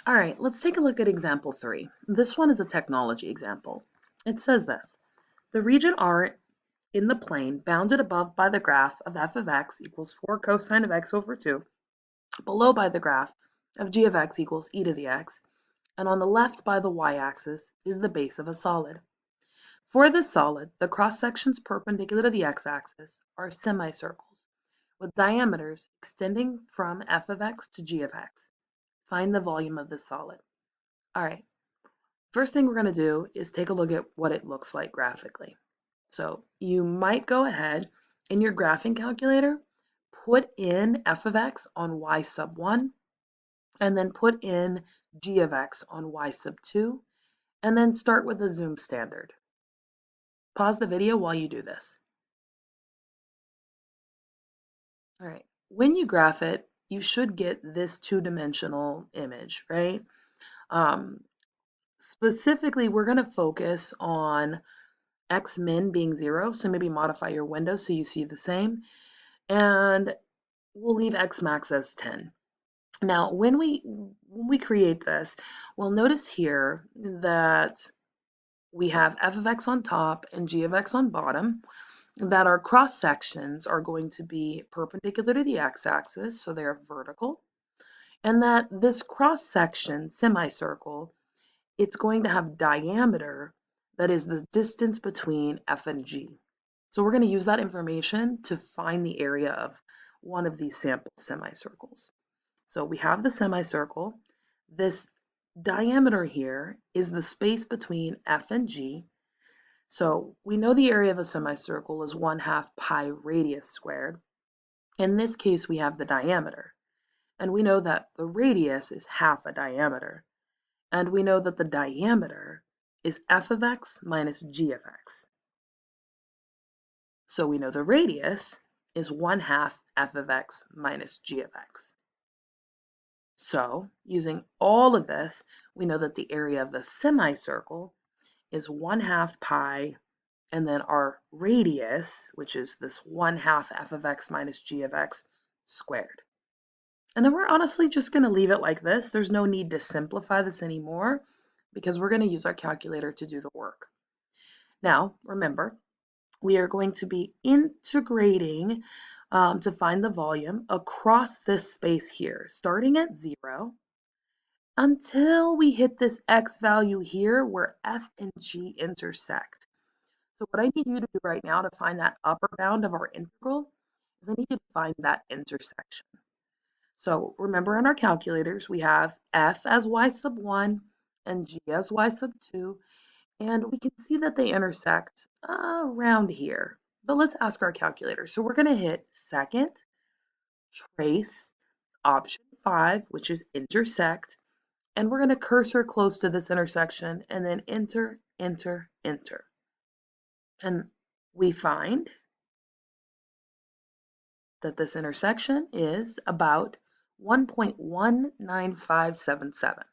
All right, let's take a look at example 3. This one is a technology example. It says this: the region R in the plane bounded above by the graph of f of x equals 4 cosine of x over 2, below by the graph of g of x equals e to the x, and on the left by the y-axis is the base of a solid. For this solid, the cross-sections perpendicular to the x-axis are semicircles with diameters extending from f of x to g of x. Find the volume of the solid. All right, first thing we're going to do is take a look at what it looks like graphically. So you might go ahead in your graphing calculator, put in f of x on y sub 1, and then put in g of x on y sub 2, and then start with the zoom standard. Pause the video while you do this. All right, when you graph it, you should get this two-dimensional image, right? Specifically, we're going to focus on x min being 0, so maybe modify your window so you see the same, and we'll leave x max as 10. Now, when we create this, we'll notice here that we have f of x on top and g of x on bottom, that our cross sections are going to be perpendicular to the x-axis, so they're vertical, and that this cross section semicircle, it's going to have diameter that is the distance between f and g. So we're going to use that information to find the area of one of these sample semicircles. So we have the semicircle. This diameter here is the space between f and g. So we know the area of a semicircle is 1/2 pi radius squared. In this case, we have the diameter. And we know that the radius is half a diameter. And we know that the diameter is f of x minus g of x. So we know the radius is 1/2 f of x minus g of x. So using all of this, we know that the area of the semicircle is 1/2 pi, and then our radius, which is this 1/2 f of x minus g of x squared. And then we're honestly just going to leave it like this. There's no need to simplify this anymore because we're going to use our calculator to do the work. Now, remember, we are going to be integrating to find the volume across this space here, starting at 0 until we hit this x value here where f and g intersect. So what I need you to do right now to find that upper bound of our integral is I need you to find that intersection. So remember in our calculators, we have f as y sub 1 and g as y sub 2, and we can see that they intersect around here. But let's ask our calculator. So we're going to hit second, trace, option 5, which is intersect, and we're going to cursor close to this intersection and then enter, enter, enter. And we find that this intersection is about 1.19577.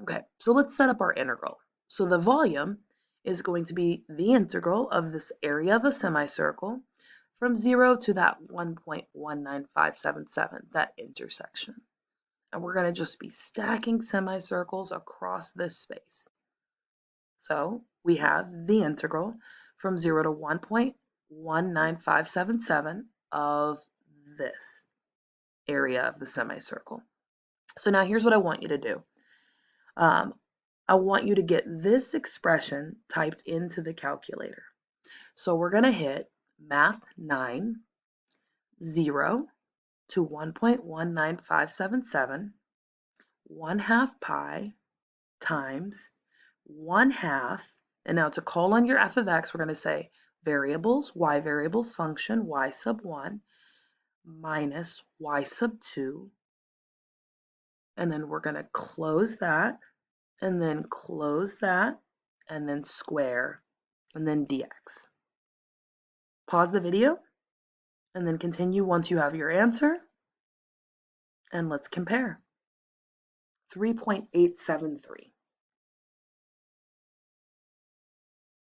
Okay, so let's set up our integral. So the volume is going to be the integral of this area of a semicircle from 0 to that 1.19577, that intersection. And we're going to just be stacking semicircles across this space. So we have the integral from 0 to 1.19577 of this area of the semicircle. So now here's what I want you to do. I want you to get this expression typed into the calculator. So we're going to hit math 9, 0 to 1.19577, 1/2 pi times 1/2, and now to call on your f of x, we're going to say variables, y variables function, y sub 1, minus y sub 2, and then we're going to close that, and then close that, and then square, and then dx. Pause the video, and then continue once you have your answer, and let's compare. 3.873.